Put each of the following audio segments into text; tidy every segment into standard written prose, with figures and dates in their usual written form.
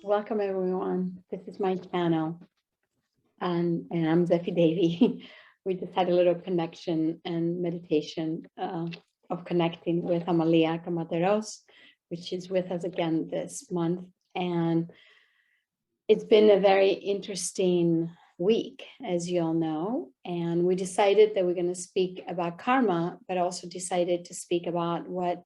Welcome everyone. This is my channel, and I'm Zeffie Davy. We just had a little connection and meditation of connecting with Amalia Camateros, which is with us again this month. And it's been a very interesting week, as you all know. And we decided that we're going to speak about karma, but also decided to speak about what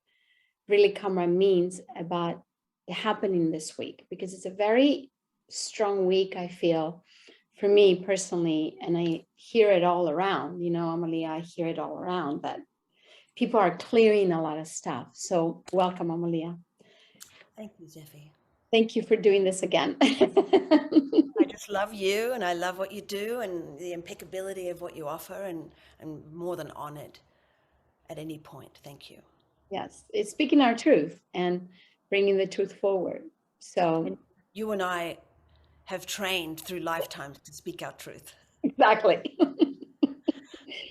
really karma means about happening this week, because it's a very strong week, I feel, for me personally, and I hear it all around, Amalia, I hear it all around that people are clearing a lot of stuff. So welcome, Amalia. Thank you, Zeffie. Thank you for doing this again. I just love you and I love what you do and the impeccability of what you offer, and I'm more than honored at any point. Thank you. Yes, it's speaking our truth and bringing the truth forward. So And you and I have trained through lifetimes to speak our truth. exactly.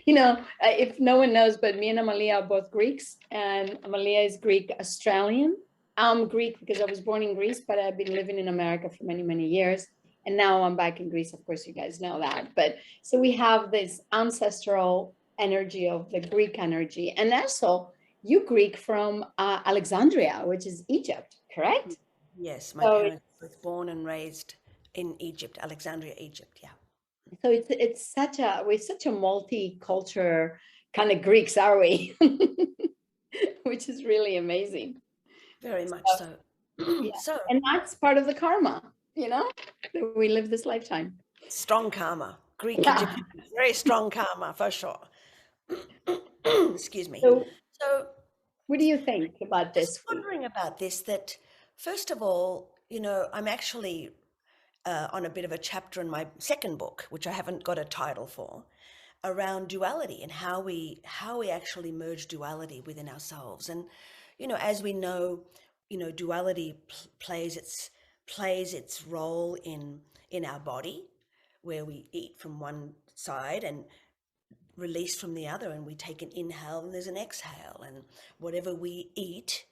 If no one knows, but me and Amalia are both Greeks, and Amalia is Greek Australian. I'm Greek because I was born in Greece, but I've been living in America for many, many years. And now I'm back in Greece. Of course, you guys know that. But so we have this ancestral energy of the Greek energy. And also, you Greek from Alexandria, which is Egypt, correct? Yes, my So parents were born and raised in Egypt, Alexandria, Egypt. Yeah. so we're such a multicultural kind of Greeks, are we? Which is really amazing. Very much So, so. yeah. So, And that's part of the karma, that we live this lifetime. strong karma. Greek, Yeah. Egyptian, very strong karma for sure. Excuse me. So So, what do you think about just this week? wondering about this, that first of all, I'm actually on a bit of a chapter in my second book, which I haven't got a title for, around duality and how we actually merge duality within ourselves. And as we know, duality plays its role in our body, where we eat from one side and release from the other, and we take an inhale and there's an exhale, and whatever we eat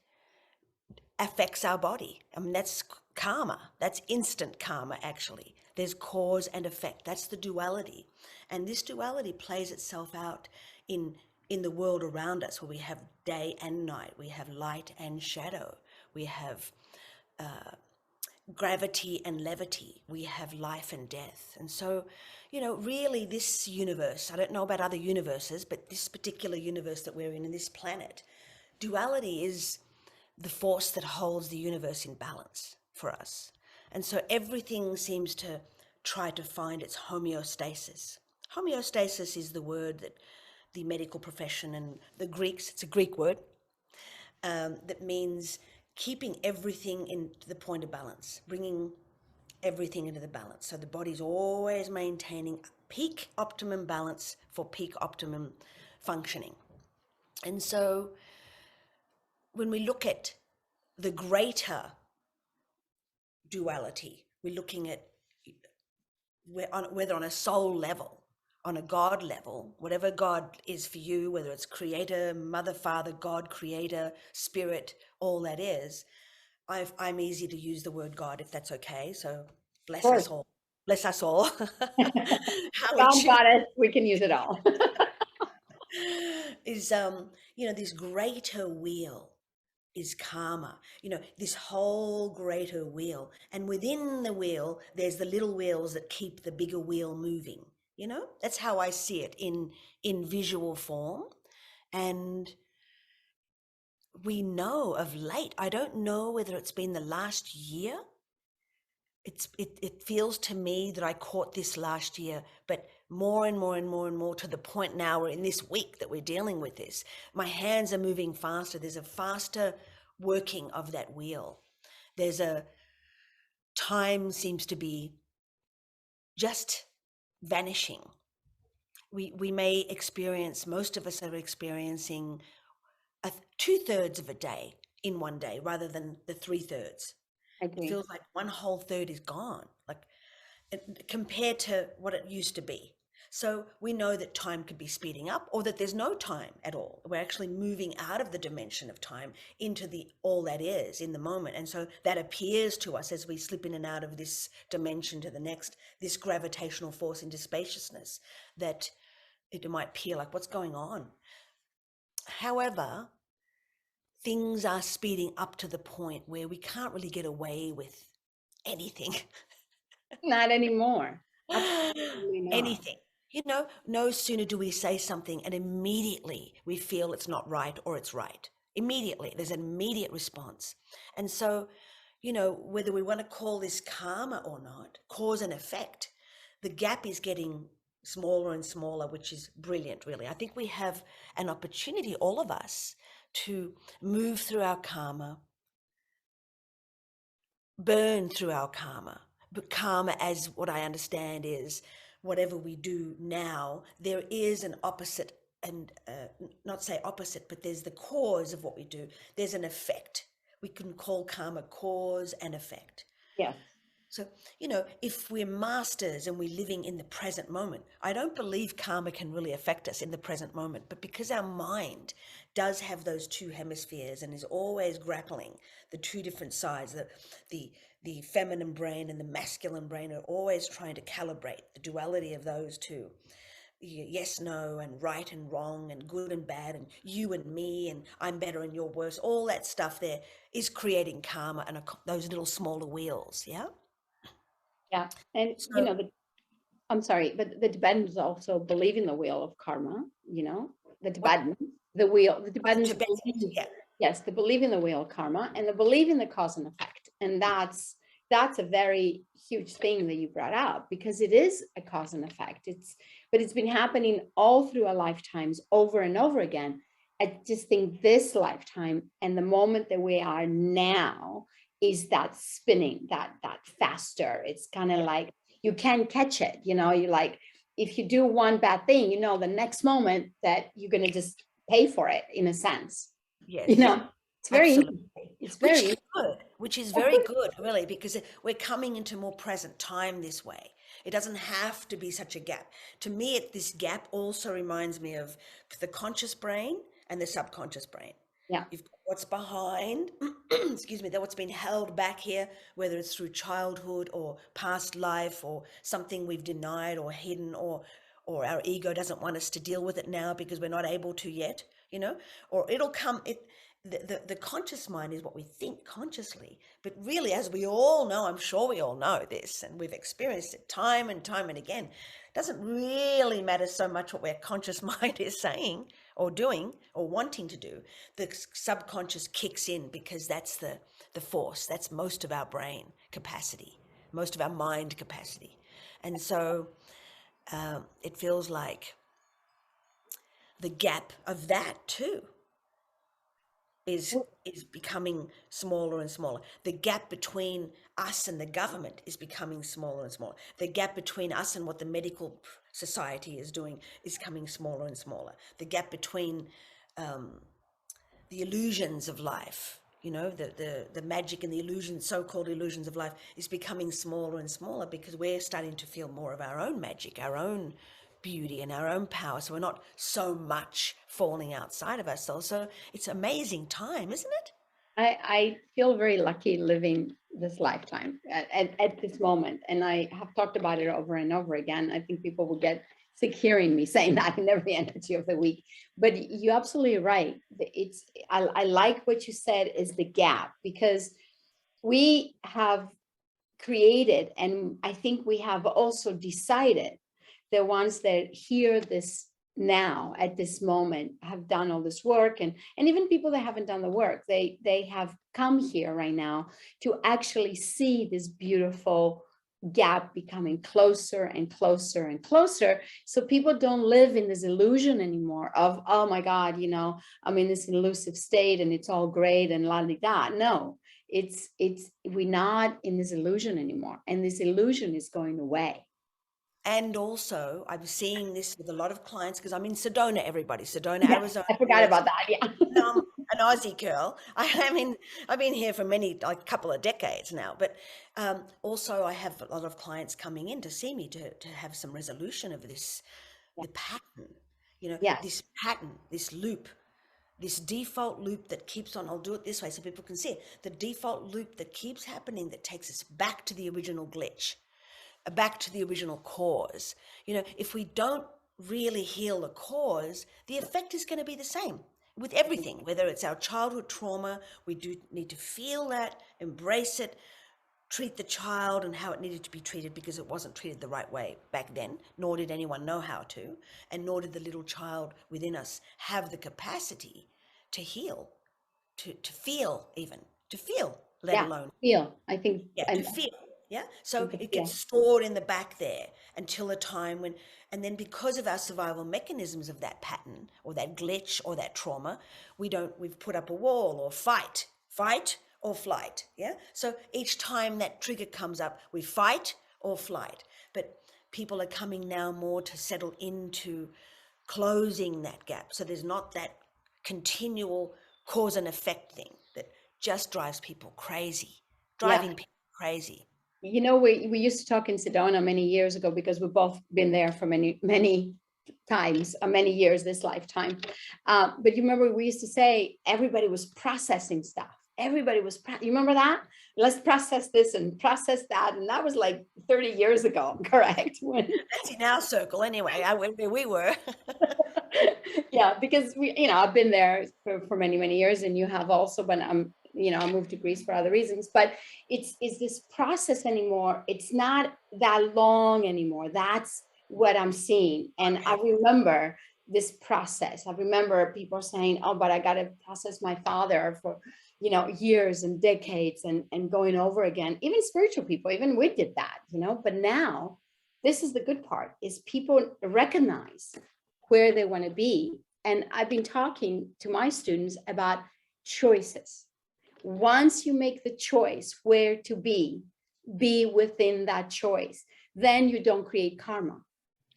affects our body. I mean, that's karma. That's instant karma, actually. There's cause and effect. That's the duality. And this duality plays itself out in the world around us, where we have day and night, we have light and shadow, we have gravity and levity, we have life and death. And so, really, this universe, I don't know about other universes, but this particular universe that we're in this planet, duality is the force that holds the universe in balance for us. And so everything seems to try to find its homeostasis. Homeostasis is the word that the medical profession and the Greeks, it's a Greek word, that means keeping everything into the point of balance, bringing everything into the balance. So the body's always maintaining peak optimum balance for peak optimum functioning. And so when we look at the greater duality, we're looking at whether on a soul level, on a God level, whatever God is for you, whether it's creator, mother, father, God, creator, spirit, all that is. I'm easy to use the word God, if that's okay. So bless Of us course. all. Bless us all. How we Tom choose got it. We can use it all. is this greater wheel is karma, this whole greater wheel. And within the wheel, there's the little wheels that keep the bigger wheel moving. That's how I see it in visual form. And we know of late, I don't know whether it's been the last year. It feels to me that I caught this last year, but more and more and more and more, to the point now we're in this week that we're dealing with this. My hands are moving faster. There's a faster working of that wheel. There's a time seems to be just vanishing. We may experience, most of us are experiencing 2/3 of a day in one day rather than the 3/3. I It agree. feels like one whole third is gone, like compared to what it used to be. So we know that time could be speeding up, or that there's no time at all. We're actually moving out of the dimension of time into the all that is in the moment. And so that appears to us as we slip in and out of this dimension to the next, this gravitational force into spaciousness, that it might appear like, what's going on? However, things are speeding up to the point where we can't really get away with anything. Not anymore. Absolutely not. Anything. You know, no sooner do we say something and immediately we feel it's not right or it's right. Immediately, there's an immediate response. And so, you know, whether we want to call this karma or not, cause and effect, the gap is getting smaller and smaller, which is brilliant, really. I think we have an opportunity, all of us, to move through our karma, burn through our karma. But karma, as what I understand, is whatever we do now, there is an opposite, and not say opposite, but there's the cause of what we do. There's an effect. We can call karma cause and effect. Yes. So, you know, if we're masters and we're living in the present moment, I don't believe karma can really affect us in the present moment. But because our mind does have those two hemispheres and is always grappling the two different sides, the feminine brain and the masculine brain are always trying to calibrate the duality of those two. Yes, no, and right and wrong, and good and bad, and you and me, and I'm better and you're worse. All that stuff there is creating karma and those little smaller wheels. Yeah. Yeah. And, you So know, I'm sorry, but the Tibetans also believe in the wheel of karma, you know, the what Tibetans, the Tibetans Tibetans, believe, yeah, yes, they believe in the wheel of karma, and they believe in the cause and effect. And that's a very huge thing that you brought up, because it is a cause and effect. But it's been happening all through our lifetimes over and over again. I just think this lifetime and the moment that we are now is that spinning, that faster. It's kind of yeah, like you can't catch it. You know, you like, if you do one bad thing, you know, the next moment that you're going to just pay for it in a sense, you yes, know, it's very absolutely. interesting. It's Which very is good, which is very good, really, because we're coming into more present time this way. It doesn't have to be such a gap. To me, this gap also reminds me of the conscious brain and the subconscious brain. yeah. You've got what's behind, excuse me, that what's been held back here, whether it's through childhood or past life or something we've denied or hidden, or our ego doesn't want us to deal with it now because we're not able to yet, you know, or it'll come. The conscious mind is what we think consciously, but really, as we all know, I'm sure we all know this, and we've experienced it time and time and again, it doesn't really matter so much what our conscious mind is saying or doing or wanting to do. The subconscious kicks in because that's the force. That's most of our brain capacity, most of our mind capacity. And so it feels like the gap of that too is becoming smaller and smaller. The gap between us and the government is becoming smaller and smaller. The gap between us and what the medical society is doing is coming smaller and smaller. The gap between the illusions of life, you know, the magic and the illusions, so-called illusions of life, is becoming smaller and smaller because we're starting to feel more of our own magic, our own beauty and our own power. So we're not so much falling outside of ourselves. So it's amazing time, isn't it? I feel very lucky living this lifetime at this moment. And I have talked about it over and over again. I think people will get sick hearing me saying that in every energy of the week. But you're absolutely right. I like what you said is the gap, because we have created, and I think we have also decided, the ones that hear this now at this moment have done all this work, and even people that haven't done the work, they have come here right now to actually see this beautiful gap becoming closer and closer and closer, so people don't live in this illusion anymore of, oh my god, you know, I'm in this elusive state and it's all great and la di da. No, it's we're not in this illusion anymore, and this illusion is going away. And also, I'm seeing this with a lot of clients because I'm in Sedona, everybody, Sedona, Yeah, Arizona, I forgot USA. about that. Yeah. And I'm an Aussie girl. I've been here for like a couple of decades now, but also I have a lot of clients coming in to see me to have some resolution of this the pattern, you know, Yes. this pattern, this loop, this default loop that keeps on, I'll do it this way so people can see it, the default loop that keeps happening that takes us back to the original glitch, back to the original cause. You know, if we don't really heal the cause, the effect is going to be the same with everything, whether it's our childhood trauma. We do need to feel that, embrace it, treat the child and how it needed to be treated, because it wasn't treated the right way back then, nor did anyone know how to, and nor did the little child within us have the capacity to heal, to feel, even to feel, let Yeah. alone, Feel. I think, yeah, to and feel. Yeah. So to it gets feel. stored in the back there until a time when, and then because of our survival mechanisms of that pattern or that glitch or that trauma, we've put up a wall or fight or flight. Yeah. So each time that trigger comes up, we fight or flight. But people are coming now more to settle into closing that gap. So there's not that continual cause and effect thing that just drives people crazy, Yeah. driving people crazy. You know, we used to talk in Sedona many years ago because we've both been there for many, many times, many years this lifetime. But you remember we used to say everybody was processing stuff. Everybody was, you remember that? Let's process this and process that. And that was like 30 years ago, correct? When, That's in our circle anyway. Where we were. yeah, because I've been there for many, many years, and you have also, but I moved to Greece for other reasons, but is this process anymore? It's not that long anymore. That's what I'm seeing. And I remember this process. I remember people saying, oh, but I got to process my father for, years and decades and going over again. Even spiritual people, even we did that, but now this is the good part, is people recognize where they want to be. And I've been talking to my students about choices. Once you make the choice where to be within that choice, then you don't create karma.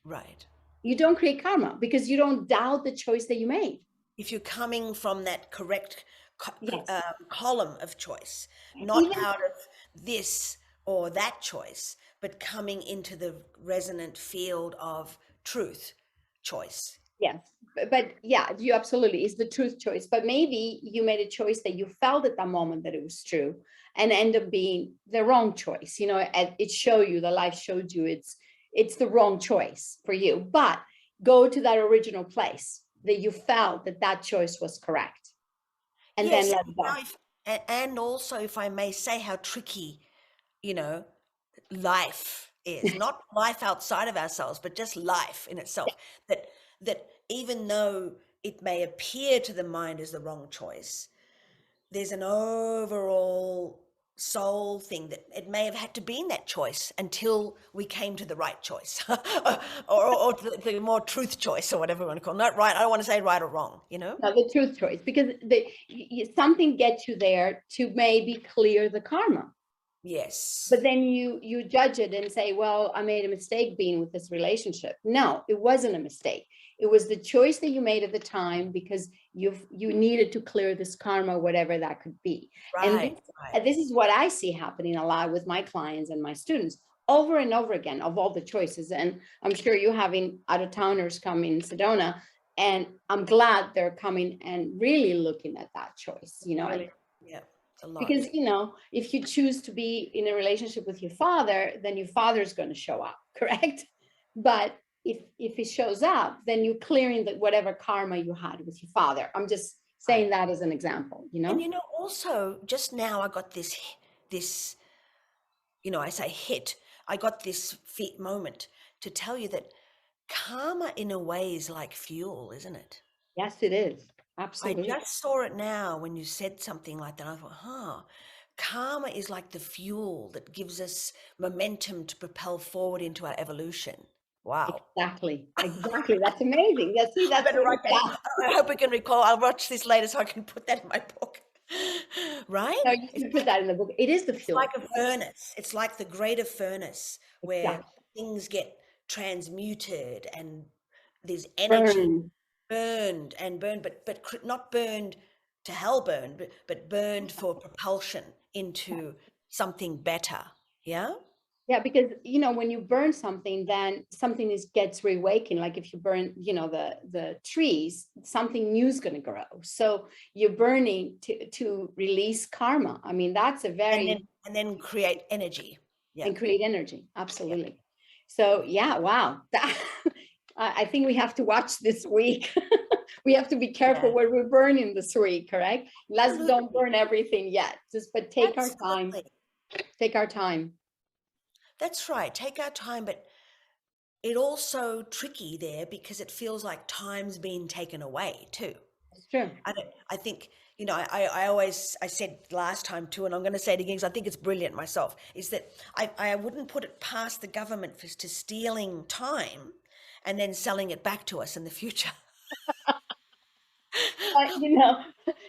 Right. You don't create karma because you don't doubt the choice that you made. If you're coming from that correct Yes. column of choice, not Even, out of this or that choice, but coming into the resonant field of truth choice. yes. But yeah, you absolutely, it's the truth choice. But maybe you made a choice that you felt at that moment that it was true and end up being the wrong choice. It showed you, the life showed you it's the wrong choice for you. But go to that original place that you felt that choice was correct. And then Yes, let it go. and also, if I may say, how tricky, you know, life is, not life outside of ourselves, but just life in itself. That even though it may appear to the mind as the wrong choice, there's an overall soul thing that it may have had to be in that choice until we came to the right choice, or the more truth choice, or whatever we want to call it. Not right. I don't want to say right or wrong. No, the truth choice, because something gets you there to maybe clear the karma. Yes. But then you judge it and say, well, I made a mistake being with this relationship. No, it wasn't a mistake. It was the choice that you made at the time because you needed to clear this karma, whatever that could be. Right. And this is what I see happening a lot with my clients and my students over and over again, of all the choices. And I'm sure you're having out-of-towners come in Sedona, and I'm glad they're coming and really looking at that choice, Really? Yeah. A lot. because if you choose to be in a relationship with your father, then your father is going to show up, correct? But if he shows up, then you're clearing whatever karma you had with your father. I'm just saying that as an example. And also, just now I got this, I say hit. I got this moment to tell you that karma, in a way, is like fuel, isn't it? Yes, it is. I Absolutely. just saw it now when you said something like that. I thought, karma is like the fuel that gives us momentum to propel forward into our evolution. Wow. Exactly. That's amazing. That's Better write that. yeah. I hope we can recall. I'll watch this later so I can put that in my book. Right? No, you can put that in the book. It is the It's fuel. like a furnace. It's like the greater furnace where Exactly. things get transmuted and there's energy Burn. burned and burned, but not burned to hell burned, but burned for propulsion into something better. Yeah? Yeah, because when you burn something, then something gets reawakened. Like if you burn, the trees, something new is going to grow. So you're burning to release karma. I mean, that's a very and then create energy. Yeah. And create energy. Absolutely. Yeah. So yeah, wow. I think we have to watch this week. We have to be careful what we're burning this week, correct? Let's don't burn everything yet. But take our time. Take our time. That's right. Take our time, but it also tricky there because it feels like time's been taken away too. It's true. I think, I said last time too, and I'm going to say it again because I think it's brilliant myself, is that I wouldn't put it past the government to stealing time and then selling it back to us in the future.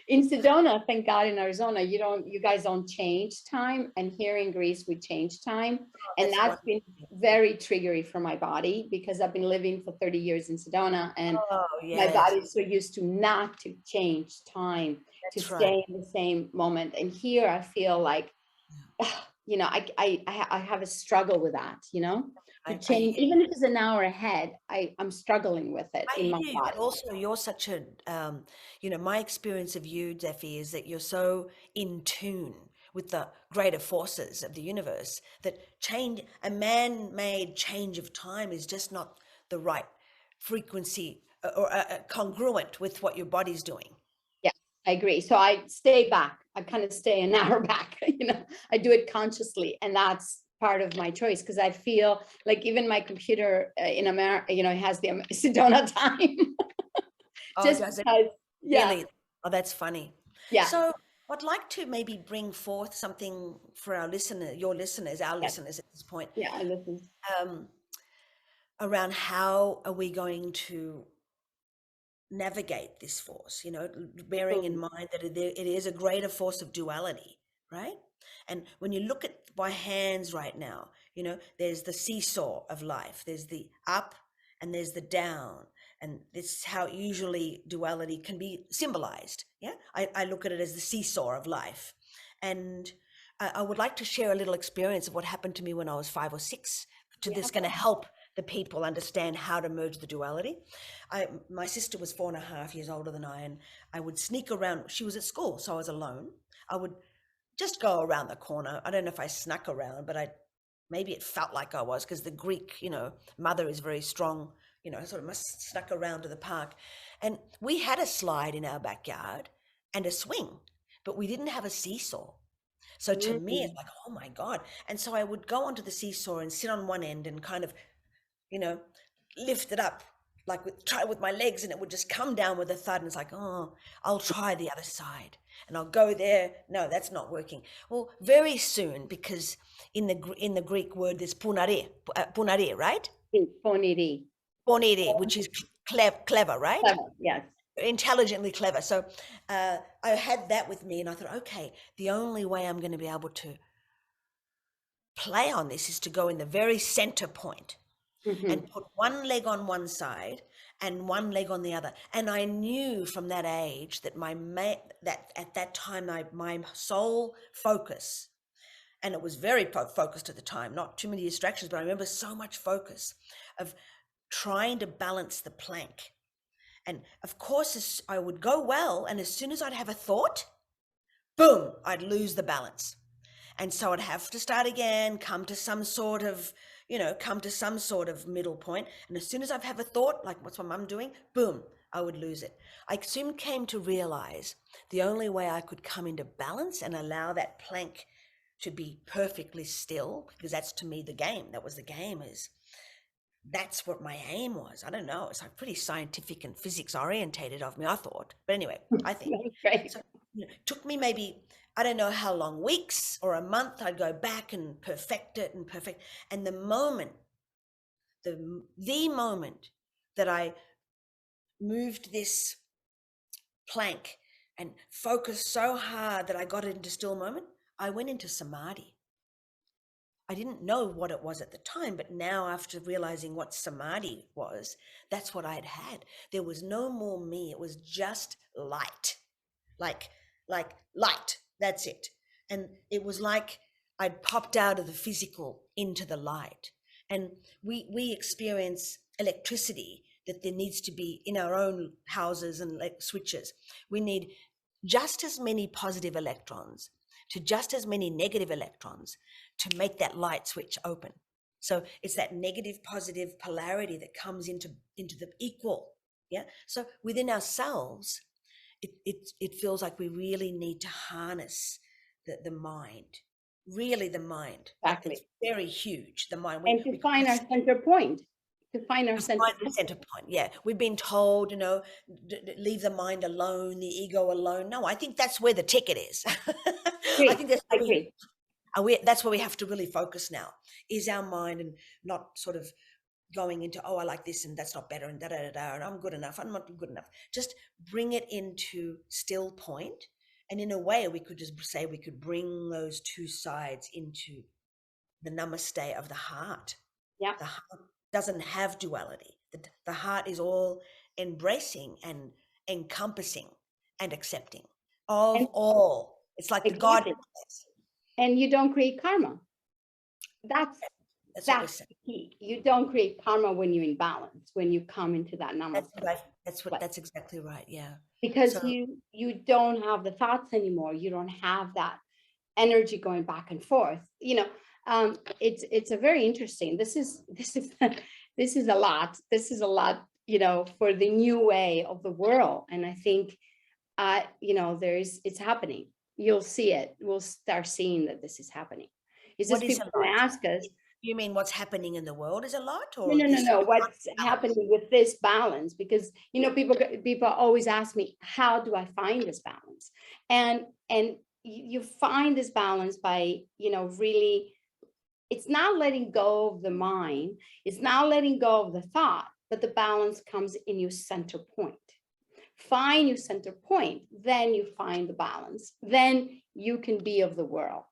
In Sedona, thank God, in Arizona, you guys don't change time. And here in Greece, we change time. And that's been very triggery for my body because I've been living for 30 years in Sedona, and my body's so used to not to change time, to stay in the same moment. And here I feel like, I have a struggle with that, to change, even if it's an hour ahead, I'm struggling with it in my body. But also you're such a, my experience of you, Zephy, is that you're so in tune with the greater forces of the universe that a man-made change of time is just not the right frequency or congruent with what your body's doing. Yeah, I agree. So I stay back. I kind of stay an hour back, I do it consciously, and that's part of my choice because I feel like even my computer in America, it has the Sedona time. Just because, yeah. Really? Oh, that's funny. Yeah. So I'd like to maybe bring forth something for our listeners, our listeners at this point. Yeah, I listen. Around how are we going to navigate this force, bearing in mind that it is a greater force of duality, right? And when you look at my hands right now, there's the seesaw of life. There's the up and there's the down. And this is how usually duality can be symbolized. Yeah, I look at it as the seesaw of life. And I would like to share a little experience of what happened to me when I was 5 or 6. That's going to help the people understand how to merge the duality. My sister was 4.5 years older than I, and I would sneak around. She was at school, so I was alone. I would just go around the corner. I don't know if I snuck around, but maybe it felt like I was, because the Greek, mother is very strong. I sort of must snuck around to the park. And we had a slide in our backyard and a swing, but we didn't have a seesaw. So to me, it's like, oh my God. And so I would go onto the seesaw and sit on one end and kind of, lift it up, like try with my legs, and it would just come down with a thud. And it's like, oh, I'll try the other side. And I'll go there. No, that's not working. Well, very soon, because in the Greek word, there's punare, right? Ponere, which is clever, right? Clever, yes. Intelligently clever. So I had that with me, and I thought, okay, the only way I'm going to be able to play on this is to go in the very center point and put one leg on one side and one leg on the other. And I knew from that age that that at that time my sole focus, and it was very focused at the time, not too many distractions, but I remember so much focus of trying to balance the plank. And of course, I would go well, and as soon as I'd have a thought, boom, I'd lose the balance. And so I'd have to start again, come to some sort of middle point. And as soon as I'd have a thought, like what's my mum doing? Boom, I would lose it. I soon came to realize the only way I could come into balance and allow that plank to be perfectly still, because that's to me the game. That was the game, that's what my aim was. I don't know. It's like pretty scientific and physics orientated of me, I thought. But anyway, I think. Right. So, it took me maybe, I don't know how long, weeks or a month, I'd go back and perfect it. And the moment that I moved this plank and focused so hard that I got it into still moment, I went into samadhi. I didn't know what it was at the time, but now after realizing what samadhi was, that's what I'd had. There was no more me. It was just light, like light. That's it. And it was like I'd popped out of the physical into the light. And we experience electricity that there needs to be in our own houses and like switches. We need just as many positive electrons to just as many negative electrons to make that light switch open. So it's that negative positive polarity that comes into the equal. Yeah. So within ourselves, it feels like we really need to harness the mind, really the mind. Exactly. It's very huge, the mind. And to find our center point. To find our center find the center point. Yeah. We've been told, leave the mind alone, the ego alone. No, I think that's where the ticket is. I think that's that's where we have to really focus now, is our mind, and not sort of going into, oh, I like this and that's not better and da-da-da-da, and I'm good enough, I'm not good enough. Just bring it into still point. And in a way, we could just say we could bring those two sides into the namaste of the heart. Yeah. The heart doesn't have duality. The heart is all embracing and encompassing and accepting of all. It's like the God. And you don't create karma. That's the key. You don't create karma when you're in balance, when you come into that namaste. That's exactly right. Yeah. Because you don't have the thoughts anymore. You don't have that energy going back and forth. It's a very interesting. This is a lot. This is a lot, for the new way of the world. And I think, it's happening. You'll see it. We'll start seeing that this is happening. It's just people ask us. You mean what's happening in the world is a lot, or no? What's happening with this balance? Because people always ask me, how do I find this balance? And you find this balance by really. It's not letting go of the mind. It's not letting go of the thought, but the balance comes in your center point. Find your center point, then you find the balance. Then you can be of the world,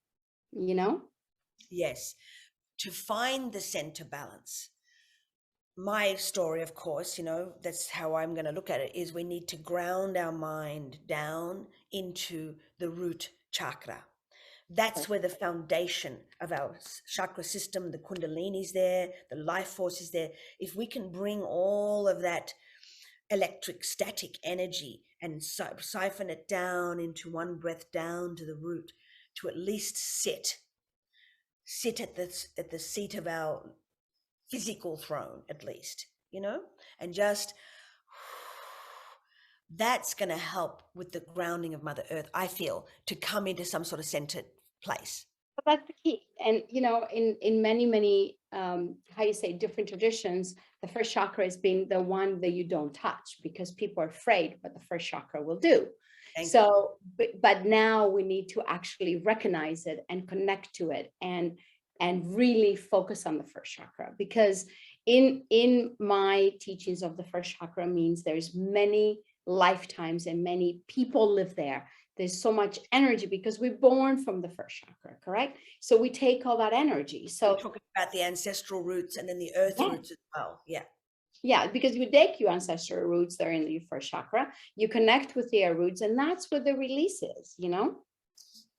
Yes. To find the center balance. My story, of course, that's how I'm going to look at it, is we need to ground our mind down into the root chakra. That's where the foundation of our chakra system, the kundalini is there, the life force is there. If we can bring all of that electric static energy and siphon it down into one breath down to the root, to at least sit at the seat of our physical throne, at least, and just, that's going to help with the grounding of Mother Earth, I feel, to come into some sort of centered place. But that's the key. And in many different traditions, the first chakra has been the one that you don't touch, because people are afraid what the first chakra will do. But now we need to actually recognize it and connect to it and really focus on the first chakra, because in my teachings of the first chakra means there's many lifetimes and many people live there. There's so much energy because we're born from the first chakra, correct? So we take all that energy. So we're talking about the ancestral roots and then the earth roots as well. Yeah. Yeah, because you take your ancestral roots, they're in your first chakra. You connect with their roots, and that's where the release is,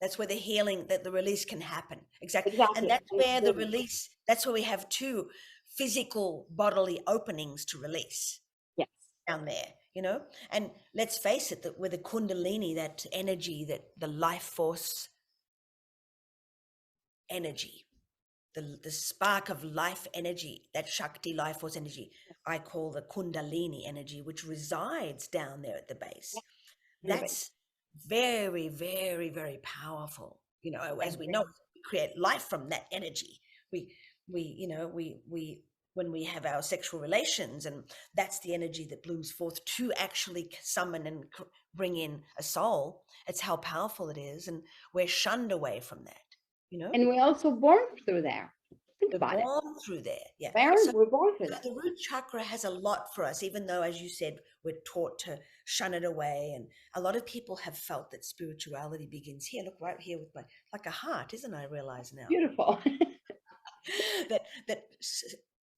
That's where the healing, that the release can happen. Exactly. And that's where the release, that's where we have two physical bodily openings to release. Yes. Down there, and let's face it, that with the kundalini, that energy, that the life force energy, the spark of life energy, that Shakti life force energy, I call the kundalini energy, which resides down there at the base. That's very, very, very powerful. As we know, we create life from that energy. We when we have our sexual relations, and that's the energy that blooms forth to actually summon and bring in a soul. It's how powerful it is, and we're shunned away from that. And we're also born through there. We're born through there. Yeah. We're born through that. The root chakra has a lot for us, even though, as you said, we're taught to shun it away. And a lot of people have felt that spirituality begins here. Look, right here with like a heart, isn't it? I realize now. Beautiful. that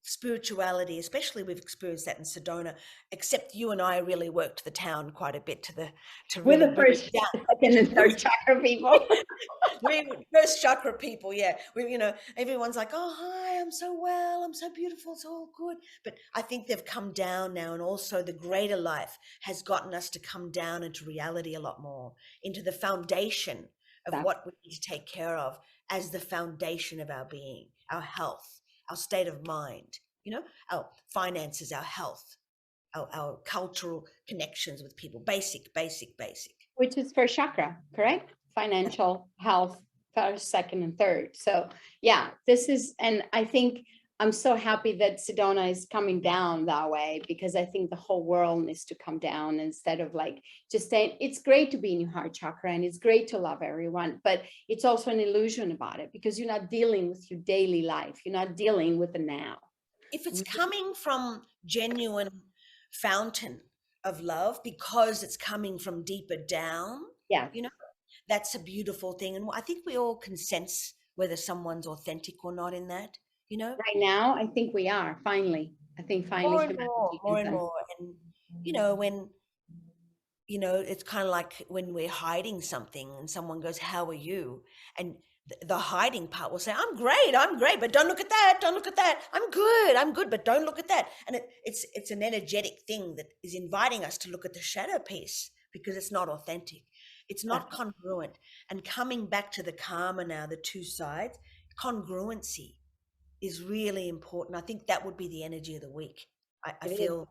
spirituality, especially we've experienced that in Sedona, except you and I really worked the town quite a bit to We're really the bring first, it down. second, and third chakra people. We first chakra people, yeah. We, everyone's like, "Oh, hi, I'm so well, I'm so beautiful, it's all good." But I think they've come down now, and also the greater life has gotten us to come down into reality a lot more, into the foundation of what we need to take care of as the foundation of our being, our health, our state of mind, our finances, our health, our cultural connections with people, basic. Which is first chakra, correct? Financial, health, first, second, and third. So yeah, this is, and I think I'm so happy that Sedona is coming down that way, because I think the whole world needs to come down instead of like just saying it's great to be in your heart chakra and it's great to love everyone, but it's also an illusion about it because you're not dealing with your daily life. You're not dealing with the now. If it's coming from genuine fountain of love, because it's coming from deeper down, Yeah. that's a beautiful thing. And I think we all can sense whether someone's authentic or not in that, Right now, I think we are finally. I think finally more and more, more and more. And, when, it's kind of like when we're hiding something and someone goes, "How are you?" And the hiding part will say, I'm great, but don't look at that, I'm good, but don't look at that. And it's an energetic thing that is inviting us to look at the shadow piece, because it's not authentic, it's not congruent. And coming back to the karma now, the two sides, congruency is really important. I think that would be the energy of the week. I feel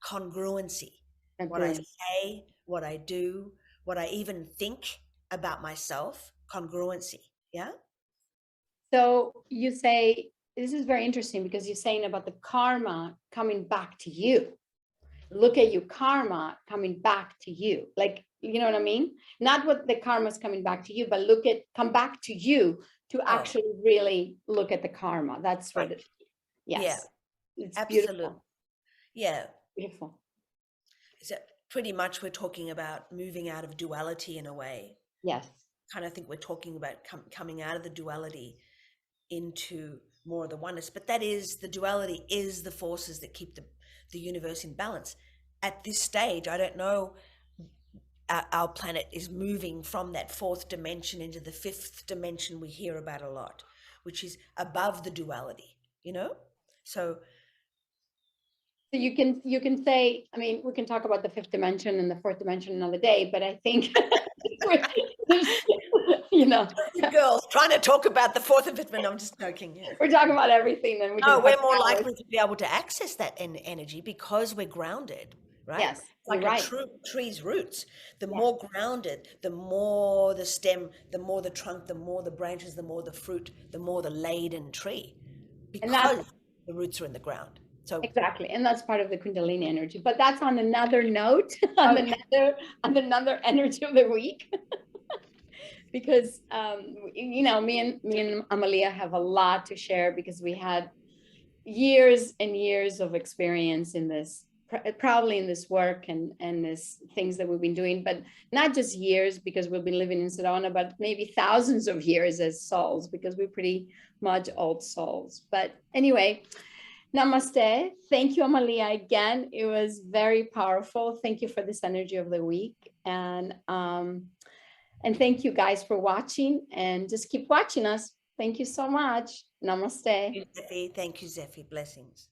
congruency. What I say, what I do, what I even think about myself, congruency. Yeah. So you say, this is very interesting because you're saying about the karma coming back to you. Look at your karma coming back to you. Like, you know what I mean? Not what the karma is coming back to you, but come back to you to actually really look at the karma. That's what it, yes. Yeah, it's absolutely. Beautiful. Yeah. Beautiful. So pretty much we're talking about moving out of duality in a way. Yes. Kind of think we're talking about coming out of the duality into more of the oneness, but the duality is the forces that keep the universe in balance. At this stage, I don't know, our planet is moving from that fourth dimension into the fifth dimension we hear about a lot, which is above the duality, So you can say, I mean, we can talk about the fifth dimension and the fourth dimension another day, but I think girls trying to talk about the fourth and fifth dimension. I'm just joking. Yeah. We're talking about everything. Then we're more likely to be able to access that energy because we're grounded, right? Yes, like right. A tree's roots. The more grounded, the more the stem, the more the trunk, the more the branches, the more the fruit, the more the laden tree, because the roots are in the ground. So exactly, and that's part of the Kundalini energy. But that's on another note, on another energy of the week. Because me and Amalia have a lot to share, because we had years and years of experience in this, probably in this work and this things that we've been doing, but not just years because we've been living in Sedona, but maybe thousands of years as souls, because we're pretty much old souls. But anyway, namaste. Thank you, Amalia, again. It was very powerful. Thank you for this energy of the week. And thank you guys for watching, and just keep watching us. Thank you so much. Namaste. Thank you, Zephy. Blessings.